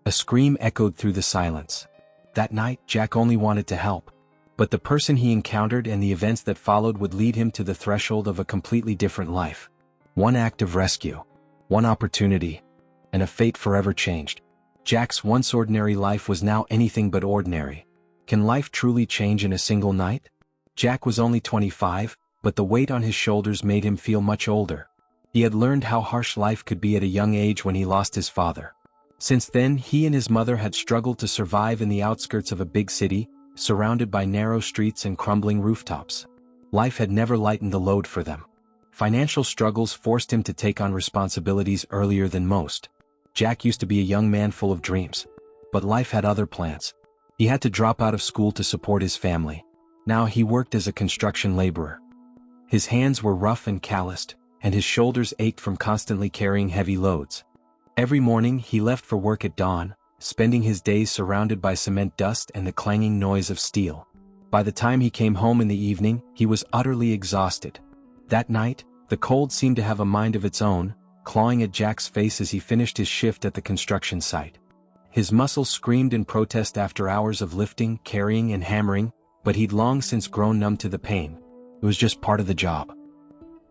A scream echoed through the silence. That night, Jack only wanted to help. But the person he encountered and the events that followed would lead him to the threshold of a completely different life. One act of rescue, one opportunity, and a fate forever changed. Jack's once ordinary life was now anything but ordinary. Can life truly change in a single night? Jack was only 25, but the weight on his shoulders made him feel much older. He had learned how harsh life could be at a young age when he lost his father. Since then, he and his mother had struggled to survive in the outskirts of a big city, surrounded by narrow streets and crumbling rooftops. Life had never lightened the load for them. Financial struggles forced him to take on responsibilities earlier than most. Jack used to be a young man full of dreams. But life had other plans. He had to drop out of school to support his family. Now he worked as a construction laborer. His hands were rough and calloused, and his shoulders ached from constantly carrying heavy loads. Every morning he left for work at dawn, spending his days surrounded by cement dust and the clanging noise of steel. By the time he came home in the evening, he was utterly exhausted. That night, the cold seemed to have a mind of its own, clawing at Jack's face as he finished his shift at the construction site. His muscles screamed in protest after hours of lifting, carrying, and hammering, but he'd long since grown numb to the pain. It was just part of the job.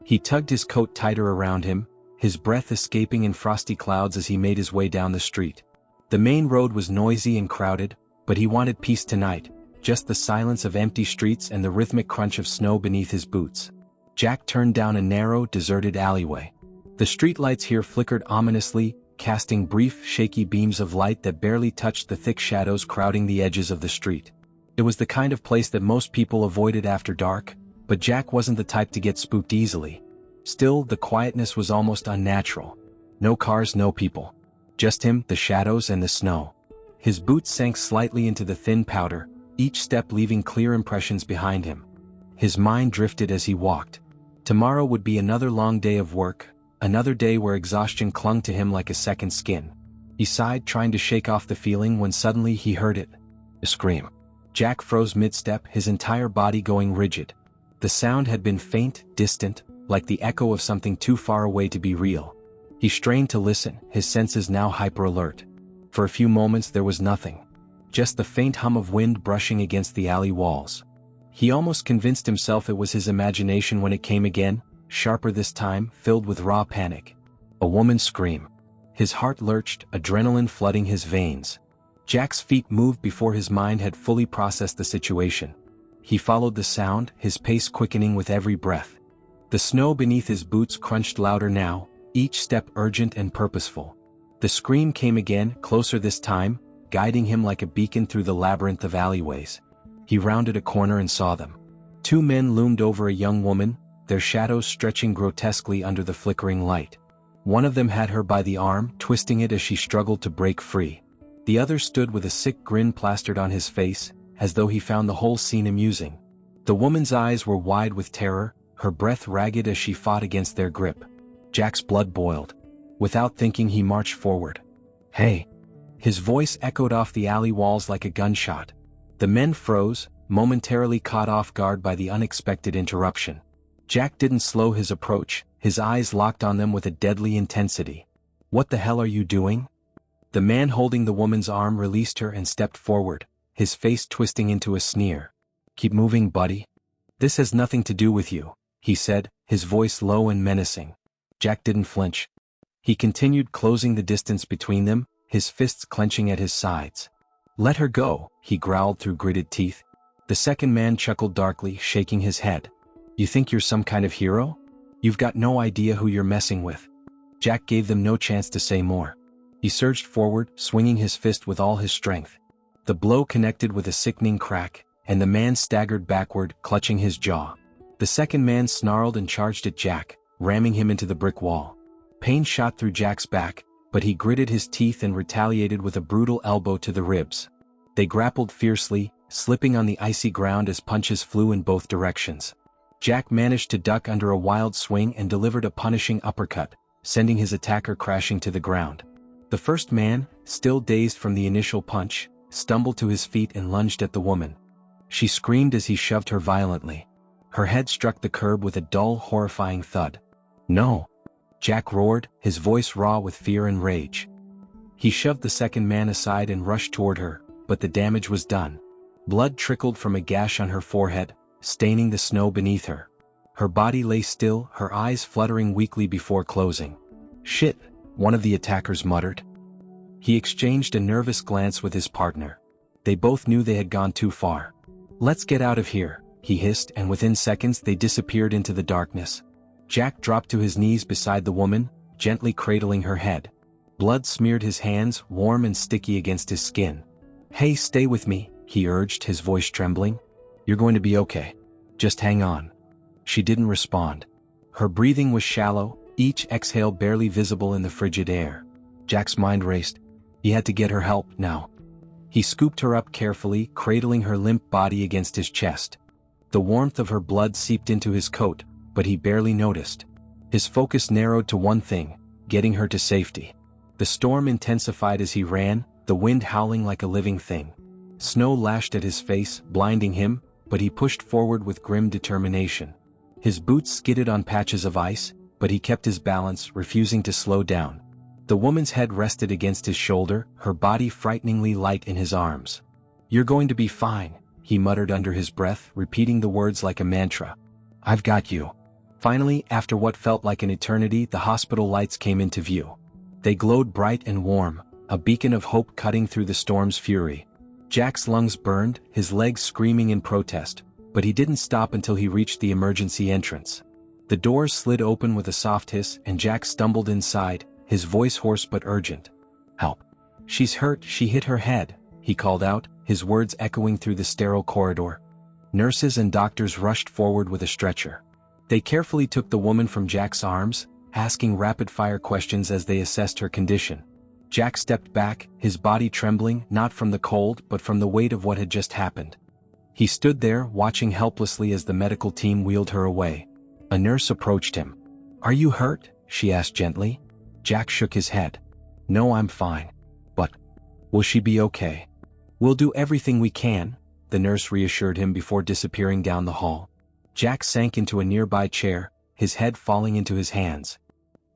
He tugged his coat tighter around him, his breath escaping in frosty clouds as he made his way down the street. The main road was noisy and crowded, but he wanted peace tonight, just the silence of empty streets and the rhythmic crunch of snow beneath his boots. Jack turned down a narrow, deserted alleyway. The streetlights here flickered ominously, casting brief, shaky beams of light that barely touched the thick shadows crowding the edges of the street. It was the kind of place that most people avoided after dark, but Jack wasn't the type to get spooked easily. Still, the quietness was almost unnatural. No cars, no people. Just him, the shadows, and the snow. His boots sank slightly into the thin powder, each step leaving clear impressions behind him. His mind drifted as he walked. Tomorrow would be another long day of work, another day where exhaustion clung to him like a second skin. He sighed, trying to shake off the feeling, when suddenly he heard it. A scream. Jack froze mid-step, his entire body going rigid. The sound had been faint, distant, like the echo of something too far away to be real. He strained to listen, his senses now hyper-alert. For a few moments there was nothing. Just the faint hum of wind brushing against the alley walls. He almost convinced himself it was his imagination when it came again, sharper this time, filled with raw panic. A woman's scream. His heart lurched, adrenaline flooding his veins. Jack's feet moved before his mind had fully processed the situation. He followed the sound, his pace quickening with every breath. The snow beneath his boots crunched louder now, each step urgent and purposeful. The scream came again, closer this time, guiding him like a beacon through the labyrinth of alleyways. He rounded a corner and saw them. Two men loomed over a young woman, their shadows stretching grotesquely under the flickering light. One of them had her by the arm, twisting it as she struggled to break free. The other stood with a sick grin plastered on his face, as though he found the whole scene amusing. The woman's eyes were wide with terror, her breath ragged as she fought against their grip. Jack's blood boiled. Without thinking, he marched forward. "Hey!" His voice echoed off the alley walls like a gunshot. The men froze, momentarily caught off guard by the unexpected interruption. Jack didn't slow his approach, his eyes locked on them with a deadly intensity. "What the hell are you doing?" The man holding the woman's arm released her and stepped forward, his face twisting into a sneer. "Keep moving, buddy. This has nothing to do with you," he said, his voice low and menacing. Jack didn't flinch. He continued, closing the distance between them, his fists clenching at his sides. "Let her go," he growled through gritted teeth. The second man chuckled darkly, shaking his head. "You think you're some kind of hero? You've got no idea who you're messing with." Jack gave them no chance to say more. He surged forward, swinging his fist with all his strength. The blow connected with a sickening crack, and the man staggered backward, clutching his jaw. The second man snarled and charged at Jack, ramming him into the brick wall. Pain shot through Jack's back, but he gritted his teeth and retaliated with a brutal elbow to the ribs. They grappled fiercely, slipping on the icy ground as punches flew in both directions. Jack managed to duck under a wild swing and delivered a punishing uppercut, sending his attacker crashing to the ground. The first man, still dazed from the initial punch, stumbled to his feet and lunged at the woman. She screamed as he shoved her violently. Her head struck the curb with a dull, horrifying thud. "No!" Jack roared, his voice raw with fear and rage. He shoved the second man aside and rushed toward her, but the damage was done. Blood trickled from a gash on her forehead, staining the snow beneath her. Her body lay still, her eyes fluttering weakly before closing. "Shit," one of the attackers muttered. He exchanged a nervous glance with his partner. They both knew they had gone too far. "Let's get out of here," he hissed, and within seconds they disappeared into the darkness. Jack dropped to his knees beside the woman, gently cradling her head. Blood smeared his hands, warm and sticky against his skin. "Hey, stay with me," he urged, his voice trembling. "You're going to be okay. Just hang on." She didn't respond. Her breathing was shallow, each exhale barely visible in the frigid air. Jack's mind raced. He had to get her help now. He scooped her up carefully, cradling her limp body against his chest. The warmth of her blood seeped into his coat, but he barely noticed. His focus narrowed to one thing: getting her to safety. The storm intensified as he ran, the wind howling like a living thing. Snow lashed at his face, blinding him, but he pushed forward with grim determination. His boots skidded on patches of ice, but he kept his balance, refusing to slow down. The woman's head rested against his shoulder, her body frighteningly light in his arms. "You're going to be fine," he muttered under his breath, repeating the words like a mantra. "I've got you." Finally, after what felt like an eternity, the hospital lights came into view. They glowed bright and warm, a beacon of hope cutting through the storm's fury. Jack's lungs burned, his legs screaming in protest, but he didn't stop until he reached the emergency entrance. The doors slid open with a soft hiss, and Jack stumbled inside, his voice hoarse but urgent. "Help. She's hurt, she hit her head," he called out, his words echoing through the sterile corridor. Nurses and doctors rushed forward with a stretcher. They carefully took the woman from Jack's arms, asking rapid-fire questions as they assessed her condition. Jack stepped back, his body trembling, not from the cold but from the weight of what had just happened. He stood there, watching helplessly as the medical team wheeled her away. A nurse approached him. "Are you hurt?" she asked gently. Jack shook his head. "No, I'm fine. But will she be okay?" "We'll do everything we can," the nurse reassured him before disappearing down the hall. Jack sank into a nearby chair, his head falling into his hands.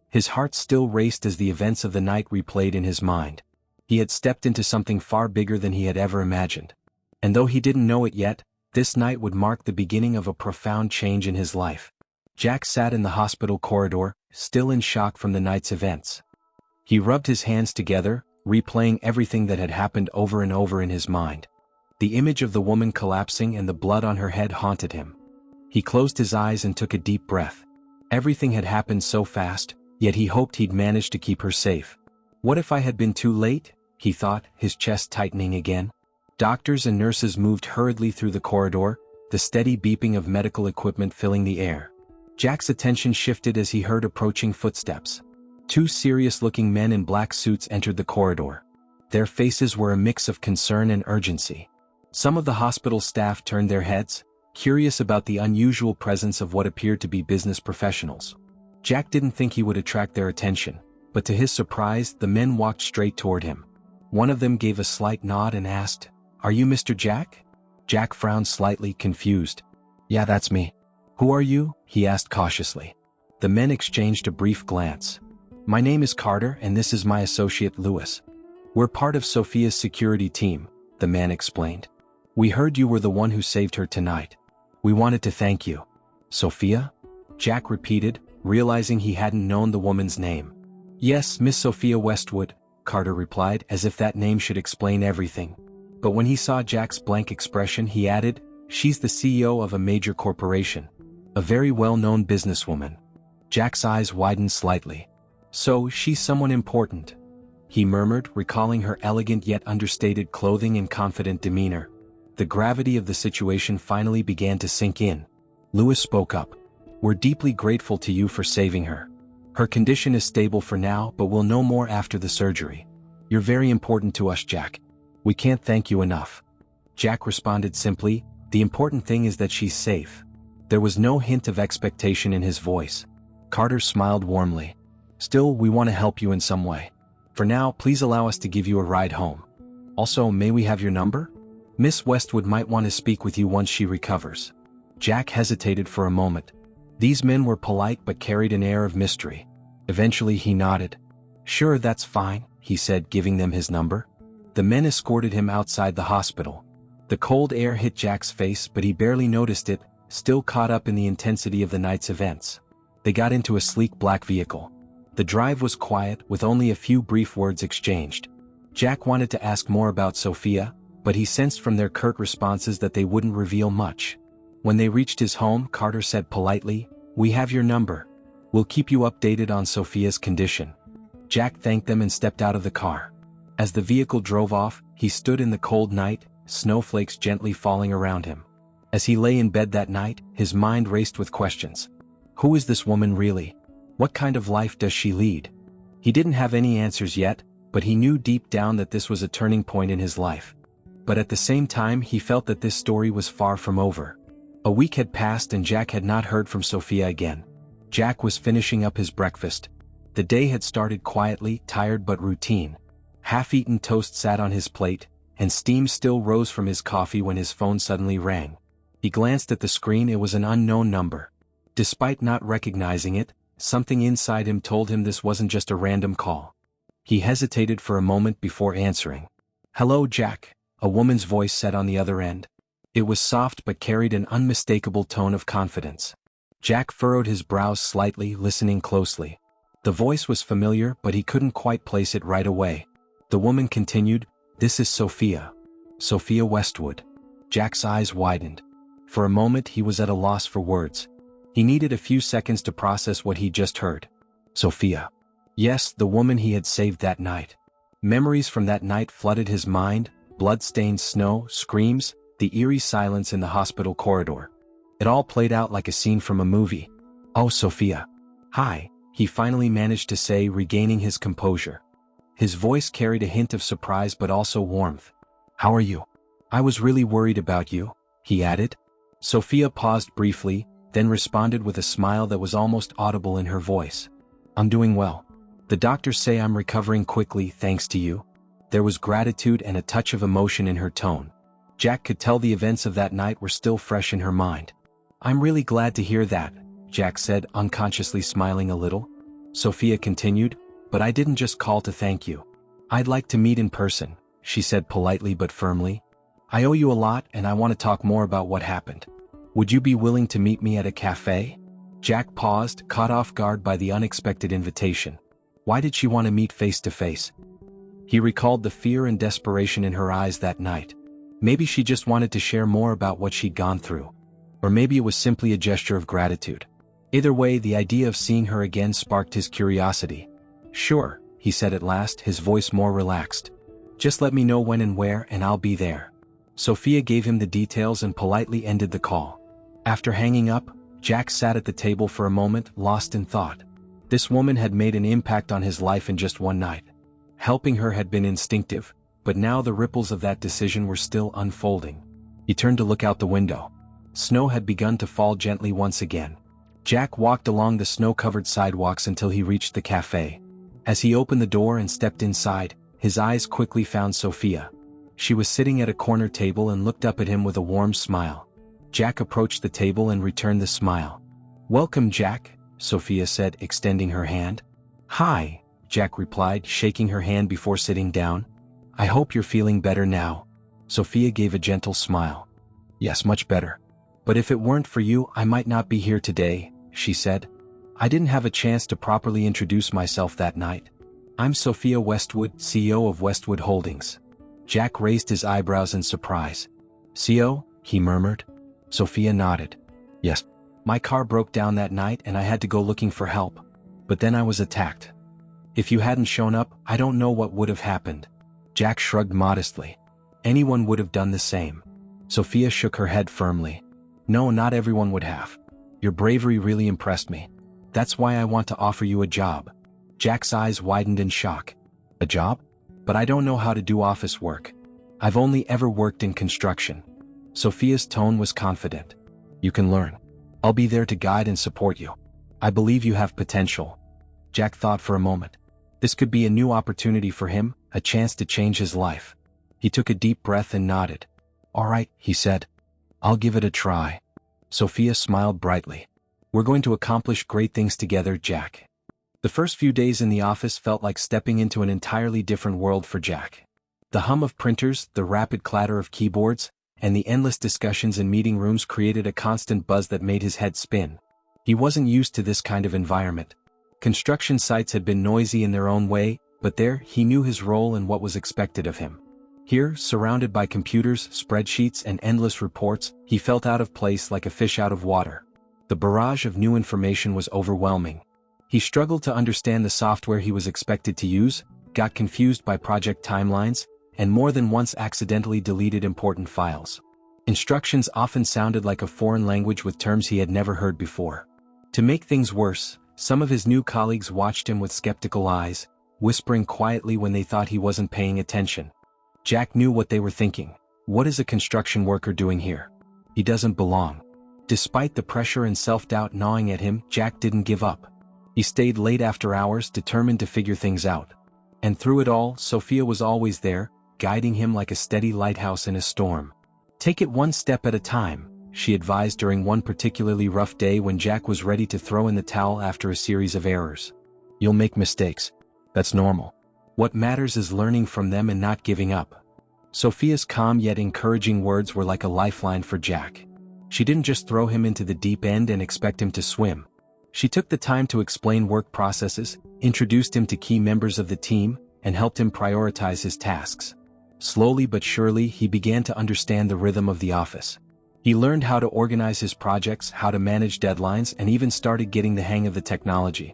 His heart still raced as the events of the night replayed in his mind. He had stepped into something far bigger than he had ever imagined. And though he didn't know it yet, this night would mark the beginning of a profound change in his life. Jack sat in the hospital corridor, still in shock from the night's events. He rubbed his hands together, replaying everything that had happened over and over in his mind. The image of the woman collapsing and the blood on her head haunted him. He closed his eyes and took a deep breath. Everything had happened so fast, yet he hoped he'd managed to keep her safe. What if I had been too late? He thought, his chest tightening again. Doctors and nurses moved hurriedly through the corridor, the steady beeping of medical equipment filling the air. Jack's attention shifted as he heard approaching footsteps. Two serious-looking men in black suits entered the corridor. Their faces were a mix of concern and urgency. Some of the hospital staff turned their heads, curious about the unusual presence of what appeared to be business professionals. Jack didn't think he would attract their attention, but to his surprise, the men walked straight toward him. One of them gave a slight nod and asked, "Are you Mr. Jack?" Jack frowned slightly, confused. "Yeah, that's me." "Who are you?" he asked cautiously. The men exchanged a brief glance. "My name is Carter and this is my associate Lewis. We're part of Sophia's security team," the man explained. "We heard you were the one who saved her tonight. We wanted to thank you." "Sophia?" Jack repeated, realizing he hadn't known the woman's name. "Yes, Miss Sophia Westwood," Carter replied, as if that name should explain everything. But when he saw Jack's blank expression, he added, "She's the CEO of a major corporation. A very well-known businesswoman." Jack's eyes widened slightly. "So, she's someone important," he murmured, recalling her elegant yet understated clothing and confident demeanor. The gravity of the situation finally began to sink in. Lewis spoke up. "We're deeply grateful to you for saving her. Her condition is stable for now, but we'll know more after the surgery. You're very important to us, Jack. We can't thank you enough." Jack responded simply, "The important thing is that she's safe." There was no hint of expectation in his voice. Carter smiled warmly. "Still, we want to help you in some way. For now, please allow us to give you a ride home. Also, may we have your number? Miss Westwood might want to speak with you once she recovers." Jack hesitated for a moment. These men were polite but carried an air of mystery. Eventually he nodded. "Sure, that's fine," he said, giving them his number. The men escorted him outside the hospital. The cold air hit Jack's face, but he barely noticed it, still caught up in the intensity of the night's events. They got into a sleek black vehicle. The drive was quiet, with only a few brief words exchanged. Jack wanted to ask more about Sophia, but he sensed from their curt responses that they wouldn't reveal much. When they reached his home, Carter said politely, "We have your number. We'll keep you updated on Sophia's condition." Jack thanked them and stepped out of the car. As the vehicle drove off, he stood in the cold night, snowflakes gently falling around him. As he lay in bed that night, his mind raced with questions. Who is this woman really? What kind of life does she lead? He didn't have any answers yet, but he knew deep down that this was a turning point in his life. But at the same time, he felt that this story was far from over. A week had passed and Jack had not heard from Sophia again. Jack was finishing up his breakfast. The day had started quietly, tired but routine. Half-eaten toast sat on his plate, and steam still rose from his coffee when his phone suddenly rang. He glanced at the screen. It was an unknown number. Despite not recognizing it, something inside him told him this wasn't just a random call. He hesitated for a moment before answering. "Hello, Jack," a woman's voice said on the other end. It was soft but carried an unmistakable tone of confidence. Jack furrowed his brows slightly, listening closely. The voice was familiar, but he couldn't quite place it right away. The woman continued, "This is Sophia. Sophia Westwood." Jack's eyes widened. For a moment he was at a loss for words. He needed a few seconds to process what he'd just heard. Sophia. Yes, the woman he had saved that night. Memories from that night flooded his mind, blood-stained snow, screams, the eerie silence in the hospital corridor. It all played out like a scene from a movie. "Oh, Sophia. Hi," he finally managed to say, regaining his composure. His voice carried a hint of surprise but also warmth. "How are you? I was really worried about you," he added. Sophia paused briefly, then responded with a smile that was almost audible in her voice. "I'm doing well. The doctors say I'm recovering quickly thanks to you." There was gratitude and a touch of emotion in her tone. Jack could tell the events of that night were still fresh in her mind. "I'm really glad to hear that," Jack said, unconsciously smiling a little. Sophia continued, "But I didn't just call to thank you. I'd like to meet in person," she said politely but firmly. "I owe you a lot and I want to talk more about what happened. Would you be willing to meet me at a cafe?" Jack paused, caught off guard by the unexpected invitation. Why did she want to meet face to face? He recalled the fear and desperation in her eyes that night. Maybe she just wanted to share more about what she'd gone through. Or maybe it was simply a gesture of gratitude. Either way, the idea of seeing her again sparked his curiosity. "Sure," he said at last, his voice more relaxed. "Just let me know when and where and I'll be there." Sophia gave him the details and politely ended the call. After hanging up, Jack sat at the table for a moment, lost in thought. This woman had made an impact on his life in just one night. Helping her had been instinctive, but now the ripples of that decision were still unfolding. He turned to look out the window. Snow had begun to fall gently once again. Jack walked along the snow-covered sidewalks until he reached the cafe. As he opened the door and stepped inside, his eyes quickly found Sophia. She was sitting at a corner table and looked up at him with a warm smile. Jack approached the table and returned the smile. "Welcome, Jack," Sophia said, extending her hand. "Hi," Jack replied, shaking her hand before sitting down. "I hope you're feeling better now." Sophia gave a gentle smile. "Yes, much better. But if it weren't for you, I might not be here today," she said. "I didn't have a chance to properly introduce myself that night. I'm Sophia Westwood, CEO of Westwood Holdings." Jack raised his eyebrows in surprise. "CEO?" he murmured. Sophia nodded. "Yes. My car broke down that night and I had to go looking for help. But then I was attacked. If you hadn't shown up, I don't know what would have happened." Jack shrugged modestly. "Anyone would have done the same." Sophia shook her head firmly. "No, not everyone would have. Your bravery really impressed me. That's why I want to offer you a job." Jack's eyes widened in shock. "A job? But I don't know how to do office work. I've only ever worked in construction." Sophia's tone was confident. "You can learn. I'll be there to guide and support you. I believe you have potential." Jack thought for a moment. This could be a new opportunity for him, a chance to change his life. He took a deep breath and nodded. "All right," he said. "I'll give it a try." Sophia smiled brightly. "We're going to accomplish great things together, Jack." The first few days in the office felt like stepping into an entirely different world for Jack. The hum of printers, the rapid clatter of keyboards, and the endless discussions in meeting rooms created a constant buzz that made his head spin. He wasn't used to this kind of environment. Construction sites had been noisy in their own way, but there, he knew his role and what was expected of him. Here, surrounded by computers, spreadsheets, and endless reports, he felt out of place like a fish out of water. The barrage of new information was overwhelming. He struggled to understand the software he was expected to use, got confused by project timelines, and more than once accidentally deleted important files. Instructions often sounded like a foreign language with terms he had never heard before. To make things worse, some of his new colleagues watched him with skeptical eyes, whispering quietly when they thought he wasn't paying attention. Jack knew what they were thinking. What is a construction worker doing here? He doesn't belong. Despite the pressure and self-doubt gnawing at him, Jack didn't give up. He stayed late after hours, determined to figure things out. And through it all, Sophia was always there, guiding him like a steady lighthouse in a storm. "Take it one step at a time," she advised during one particularly rough day when Jack was ready to throw in the towel after a series of errors. "You'll make mistakes. That's normal. What matters is learning from them and not giving up." Sophia's calm yet encouraging words were like a lifeline for Jack. She didn't just throw him into the deep end and expect him to swim. She took the time to explain work processes, introduced him to key members of the team, and helped him prioritize his tasks. Slowly but surely, he began to understand the rhythm of the office. He learned how to organize his projects, how to manage deadlines, and even started getting the hang of the technology.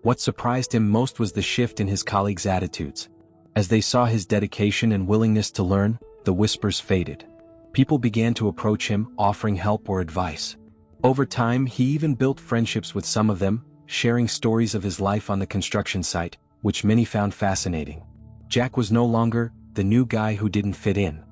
What surprised him most was the shift in his colleagues' attitudes. As they saw his dedication and willingness to learn, the whispers faded. People began to approach him, offering help or advice. Over time, he even built friendships with some of them, sharing stories of his life on the construction site, which many found fascinating. Jack was no longer the new guy who didn't fit in.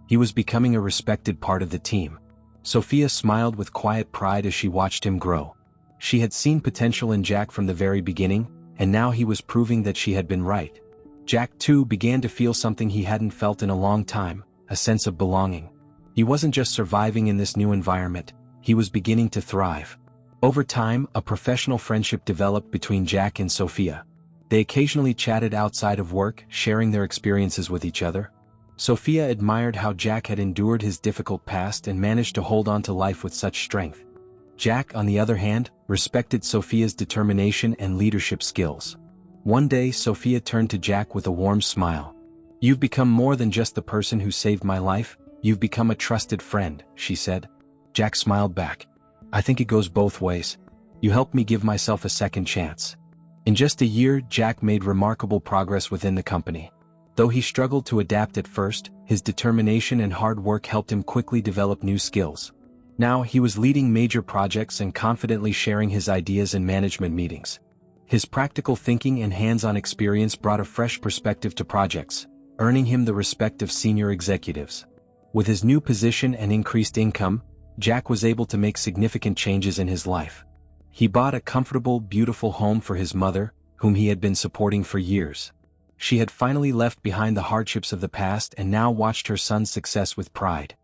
He was becoming a respected part of the team. Sophia smiled with quiet pride as she watched him grow. She had seen potential in Jack from the very beginning, and now he was proving that she had been right. Jack, too, began to feel something he hadn't felt in a long time, a sense of belonging. He wasn't just surviving in this new environment, he was beginning to thrive. Over time, a professional friendship developed between Jack and Sophia. They occasionally chatted outside of work, sharing their experiences with each other. Sophia admired how Jack had endured his difficult past and managed to hold on to life with such strength. Jack, on the other hand, respected Sophia's determination and leadership skills. One day, Sophia turned to Jack with a warm smile. "You've become more than just the person who saved my life, you've become a trusted friend," she said. Jack smiled back. "I think it goes both ways. You helped me give myself a second chance." In just a year, Jack made remarkable progress within the company. Though he struggled to adapt at first, his determination and hard work helped him quickly develop new skills. Now he was leading major projects and confidently sharing his ideas in management meetings. His practical thinking and hands-on experience brought a fresh perspective to projects, earning him the respect of senior executives. With his new position and increased income, Jack was able to make significant changes in his life. He bought a comfortable, beautiful home for his mother, whom he had been supporting for years. She had finally left behind the hardships of the past and now watched her son's success with pride.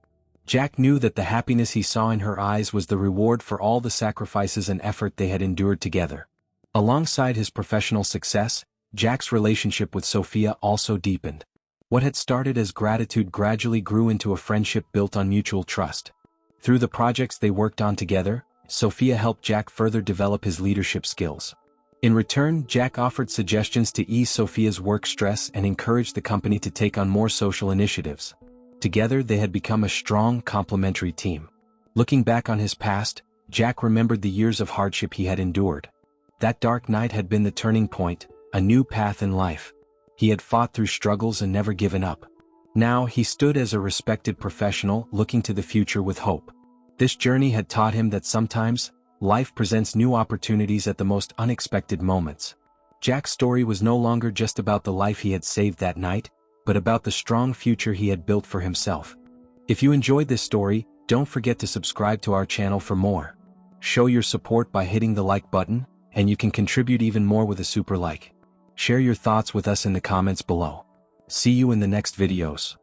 Jack knew that the happiness he saw in her eyes was the reward for all the sacrifices and effort they had endured together. Alongside his professional success, Jack's relationship with Sophia also deepened. What had started as gratitude gradually grew into a friendship built on mutual trust. Through the projects they worked on together, Sophia helped Jack further develop his leadership skills. In return, Jack offered suggestions to ease Sophia's work stress and encouraged the company to take on more social initiatives. Together they had become a strong, complementary team. Looking back on his past, Jack remembered the years of hardship he had endured. That dark night had been the turning point, a new path in life. He had fought through struggles and never given up. Now he stood as a respected professional, looking to the future with hope. This journey had taught him that sometimes, life presents new opportunities at the most unexpected moments. Jack's story was no longer just about the life he had saved that night, but about the strong future he had built for himself. If you enjoyed this story, don't forget to subscribe to our channel for more. Show your support by hitting the like button, and you can contribute even more with a super like. Share your thoughts with us in the comments below. See you in the next videos.